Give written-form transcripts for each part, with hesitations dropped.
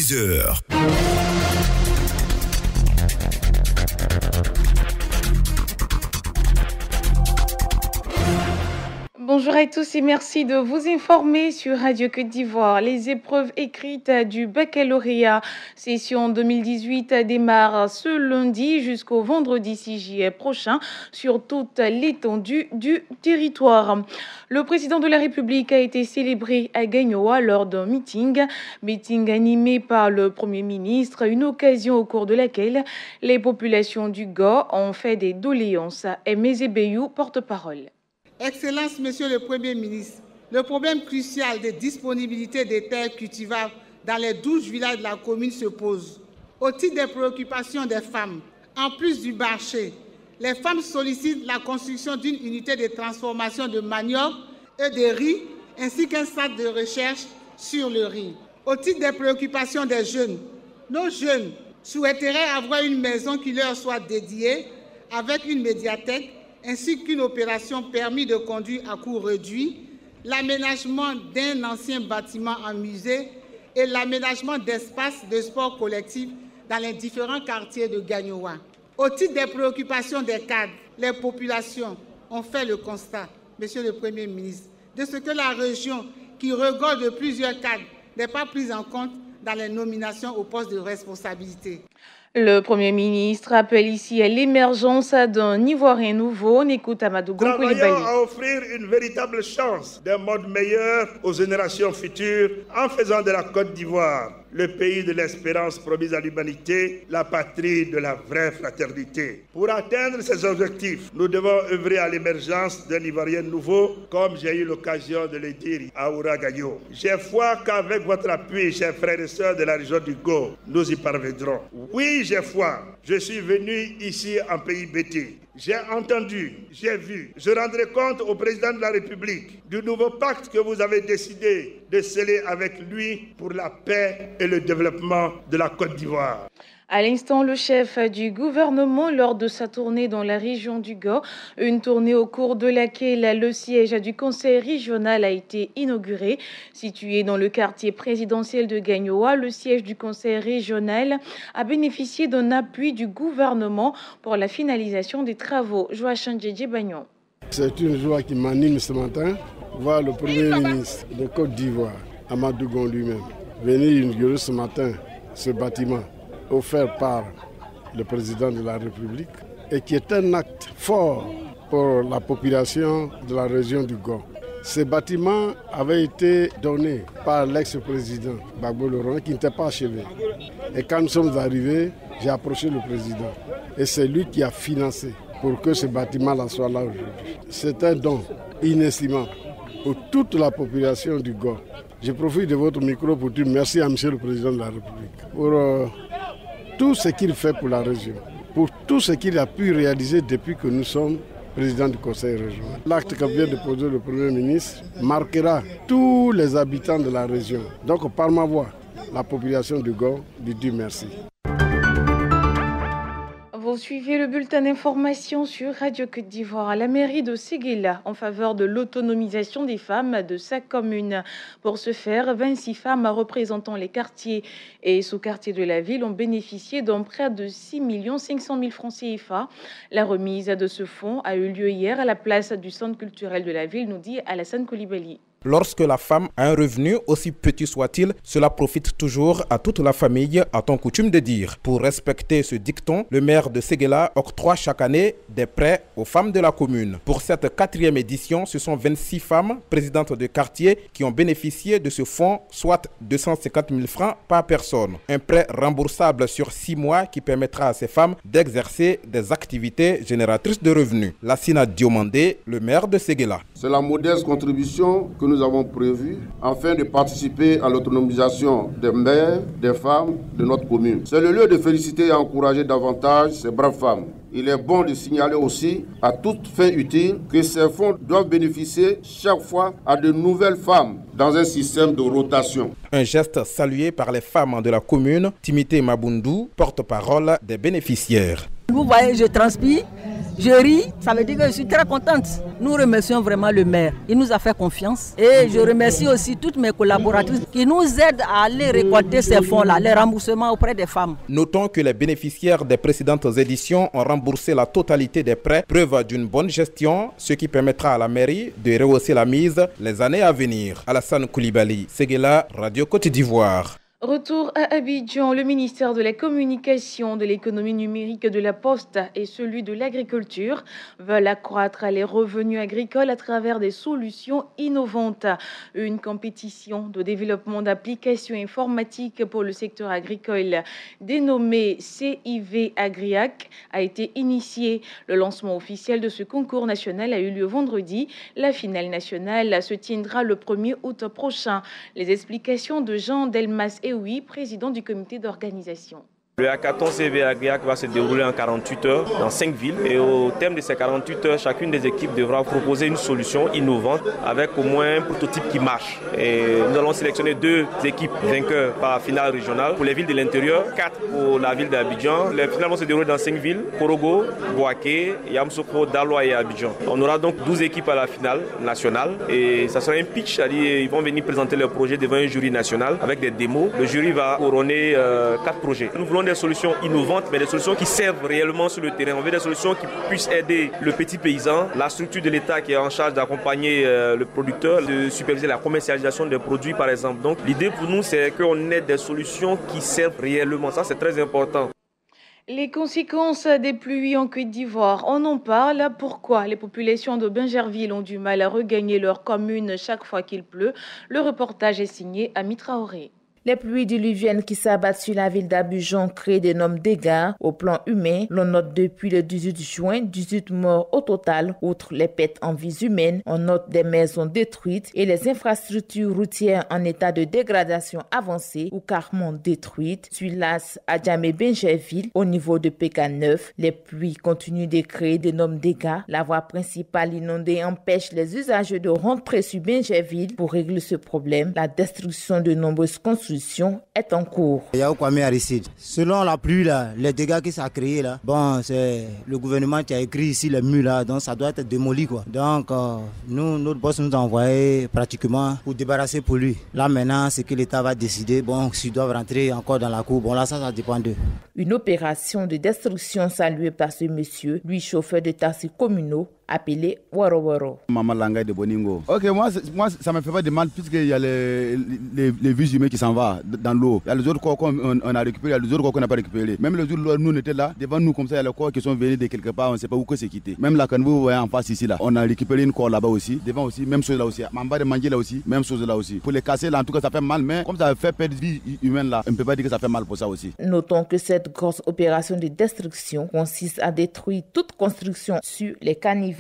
10h. Bonjour à tous et merci de vous informer sur Radio Côte d'Ivoire. Les épreuves écrites du baccalauréat session 2018 démarrent ce lundi jusqu'au vendredi 6 juillet prochain sur toute l'étendue du territoire. Le président de la République a été célébré à Gagnoa lors d'un meeting animé par le Premier ministre, une occasion au cours de laquelle les populations du Go ont fait des doléances. Aimé Zébéyou, porte-parole. Excellence, Monsieur le Premier ministre, le problème crucial de disponibilité des terres cultivables dans les 12 villages de la commune se pose. Au titre des préoccupations des femmes, en plus du marché, les femmes sollicitent la construction d'une unité de transformation de manioc et de riz, ainsi qu'un centre de recherche sur le riz. Au titre des préoccupations des jeunes, nos jeunes souhaiteraient avoir une maison qui leur soit dédiée avec une médiathèque, ainsi qu'une opération permis de conduire à coût réduit, l'aménagement d'un ancien bâtiment en musée et l'aménagement d'espaces de sport collectif dans les différents quartiers de Gagnoa. Au titre des préoccupations des cadres, les populations ont fait le constat, Monsieur le Premier ministre, de ce que la région, qui regorge de plusieurs cadres, n'est pas prise en compte dans les nominations aux postes de responsabilité. Le Premier ministre appelle ici à l'émergence d'un Ivoirien nouveau. On écoute Amadou Gonkoulibali. Travaillons à offrir une véritable chance d'un monde meilleur aux générations futures en faisant de la Côte d'Ivoire le pays de l'espérance promise à l'humanité, la patrie de la vraie fraternité. Pour atteindre ces objectifs, nous devons œuvrer à l'émergence d'un Ivoirien nouveau, comme j'ai eu l'occasion de le dire à Ouagayo. J'ai foi qu'avec votre appui, chers frères et sœurs de la région du Go, nous y parviendrons. Oui, j'ai foi. Je suis venu ici en pays bêté. J'ai entendu, j'ai vu. Je rendrai compte au président de la République du nouveau pacte que vous avez décidé de sceller avec lui pour la paix et le développement de la Côte d'Ivoire. À l'instant, le chef du gouvernement, lors de sa tournée dans la région du Go, une tournée au cours de laquelle le siège du conseil régional a été inauguré. Situé dans le quartier présidentiel de Gagnoa, le siège du conseil régional a bénéficié d'un appui du gouvernement pour la finalisation des travaux. Joachim Djedje Bagnon. C'est une joie qui m'anime ce matin, voir le Premier ministre de Côte d'Ivoire, Amadou Gon lui-même, venir inaugurer ce matin ce bâtiment offert par le président de la République et qui est un acte fort pour la population de la région du Go. Ce bâtiment avait été donné par l'ex-président Gbagbo Laurent qui n'était pas achevé. Et quand nous sommes arrivés, j'ai approché le président et c'est lui qui a financé pour que ce bâtiment-là soit là aujourd'hui. C'est un don inestimable pour toute la population du Go. Je profite de votre micro pour dire merci à monsieur le président de la République pour tout ce qu'il fait pour la région, pour tout ce qu'il a pu réaliser depuis que nous sommes président du conseil régional. L'acte que vient de poser le Premier ministre marquera tous les habitants de la région. Donc par ma voix, la population du Go lui dit merci. Vous suivez le bulletin d'information sur Radio Côte d'Ivoire. La mairie de Séguéla en faveur de l'autonomisation des femmes de sa commune. Pour ce faire, 26 femmes représentant les quartiers et sous-quartiers de la ville ont bénéficié d'un prêt de 6 500 000 francs CFA. La remise de ce fonds a eu lieu hier à la place du centre culturel de la ville, nous dit Alassane Koulibaly. Lorsque la femme a un revenu, aussi petit soit-il, cela profite toujours à toute la famille, a-t-on coutume de dire. Pour respecter ce dicton, le maire de Séguéla octroie chaque année des prêts aux femmes de la commune. Pour cette 4e édition, ce sont 26 femmes, présidentes de quartier, qui ont bénéficié de ce fonds, soit 250 000 francs par personne. Un prêt remboursable sur 6 mois qui permettra à ces femmes d'exercer des activités génératrices de revenus. Lassina Diomandé, le maire de Séguéla. C'est la modeste contribution que nous avons prévue afin de participer à l'autonomisation des mères, des femmes de notre commune. C'est le lieu de féliciter et encourager davantage ces braves femmes. Il est bon de signaler aussi à toute fin utile que ces fonds doivent bénéficier chaque fois à de nouvelles femmes dans un système de rotation. Un geste salué par les femmes de la commune. Timité Mabundou, porte-parole des bénéficiaires. Vous voyez, je transpire. Je ris, ça veut dire que je suis très contente. Nous remercions vraiment le maire. Il nous a fait confiance. Et je remercie aussi toutes mes collaboratrices qui nous aident à aller récolter ces fonds-là, les remboursements auprès des femmes. Notons que les bénéficiaires des précédentes éditions ont remboursé la totalité des prêts, preuve d'une bonne gestion, ce qui permettra à la mairie de rehausser la mise les années à venir. Alassane Koulibaly, Séguéla, Radio Côte d'Ivoire. Retour à Abidjan, le ministère de la Communication, de l'économie numérique, de la Poste et celui de l'agriculture veulent accroître les revenus agricoles à travers des solutions innovantes. Une compétition de développement d'applications informatiques pour le secteur agricole dénommée CIV Agriac a été initiée. Le lancement officiel de ce concours national a eu lieu vendredi. La finale nationale se tiendra le 1er août prochain. Les explications de Jean Delmas oui, président du comité d'organisation. Le hackathon CV Agriac va se dérouler en 48 heures dans 5 villes et au terme de ces 48 heures, chacune des équipes devra proposer une solution innovante avec au moins un prototype qui marche. Et nous allons sélectionner 2 équipes vainqueurs par finale régionale pour les villes de l'intérieur, 4 pour la ville d'Abidjan. Les finales vont se dérouler dans 5 villes, Korogo, Boaké, Yamoussoukro, Daloa et Abidjan. On aura donc 12 équipes à la finale nationale et ça sera un pitch, c'est-à-dire ils vont venir présenter leur projet devant un jury national avec des démos. Le jury va couronner 4 projets. Nous voulons des solutions innovantes, mais des solutions qui servent réellement sur le terrain. On veut des solutions qui puissent aider le petit paysan, la structure de l'État qui est en charge d'accompagner le producteur, de superviser la commercialisation des produits par exemple. Donc l'idée pour nous, c'est qu'on ait des solutions qui servent réellement. Ça, c'est très important. Les conséquences des pluies en Côte d'Ivoire, on en parle. Pourquoi les populations de Bingerville ont du mal à regagner leur commune chaque fois qu'il pleut? Le reportage est signé Ami Traoré. Les pluies diluviennes qui s'abattent sur la ville d'Abidjan créent d'énormes dégâts au plan humain. L'on note depuis le 18 juin 18 morts au total. Outre les pertes en vies humaines, on note des maisons détruites et les infrastructures routières en état de dégradation avancée ou carrément détruites. Sur l'as Adjamé-Bingerville, au niveau de PK9, les pluies continuent de créer d'énormes dégâts. La voie principale inondée empêche les usagers de rentrer sur Bingerville. Pour régler ce problème, la destruction de nombreuses constructions est en cours. Selon la pluie, là, les dégâts que ça a créé, là, bon, c'est le gouvernement qui a écrit ici les murs, là, donc ça doit être démoli, quoi. Donc, notre boss nous a envoyé pratiquement pour débarrasser pour lui. Là, maintenant, c'est que l'État va décider, bon, s'ils doivent rentrer encore dans la cour. Bon, là, ça dépend d'eux. Une opération de destruction saluée par ce monsieur, lui chauffeur de taxis communaux, appelé Waro Waro. Maman Langay de Boningo. Ok, moi ça me fait pas de mal puisqu'il y a les vies humaines qui s'en vont dans l'eau. Il y a les autres corps qu'on a récupérés, il y a les autres corps qu'on n'a pas récupérés. Même le jour où nous on était là, devant nous comme ça, il y a les corps qui sont venus de quelque part, on ne sait pas où que c'est quitté. Même là, quand vous voyez en face ici, là, on a récupéré une corps là-bas aussi, devant aussi, même chose là aussi. Mamba de manger là aussi, même chose là aussi. Pour les casser là, en tout cas ça fait mal, mais comme ça fait perdre vie humaine là, on ne peut pas dire que ça fait mal pour ça aussi. Notons que cette grosse opération de destruction consiste à détruire toute construction sur les caniveaux.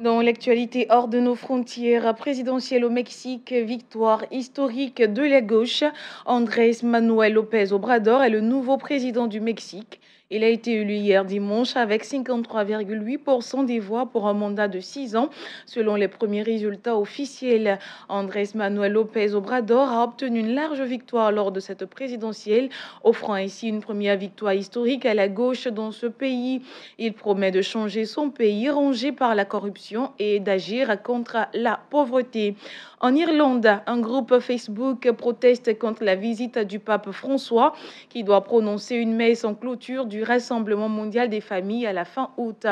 Dans l'actualité hors de nos frontières présidentielles au Mexique, victoire historique de la gauche. Andrés Manuel López Obrador est le nouveau président du Mexique. Il a été élu hier dimanche avec 53,8% des voix pour un mandat de 6 ans. Selon les premiers résultats officiels, Andrés Manuel López Obrador a obtenu une large victoire lors de cette présidentielle, offrant ainsi une première victoire historique à la gauche dans ce pays. Il promet de changer son pays rongé par la corruption et d'agir contre la pauvreté. En Irlande, un groupe Facebook proteste contre la visite du pape François qui doit prononcer une messe en clôture du Rassemblement mondial des familles à la fin août.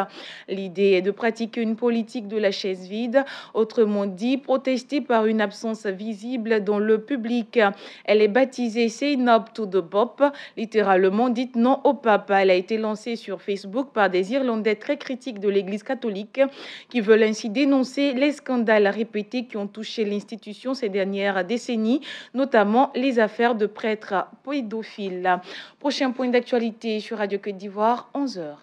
L'idée est de pratiquer une politique de la chaise vide, autrement dit protester par une absence visible dans le public. Elle est baptisée Say No to the Pope, littéralement dite non au pape. Elle a été lancée sur Facebook par des Irlandais très critiques de l'Église catholique qui veulent ainsi dénoncer les scandales répétés qui ont touché l'institution ces dernières décennies, notamment les affaires de prêtres pédophiles. Prochain point d'actualité sur Radio Côte d'Ivoire, 11h.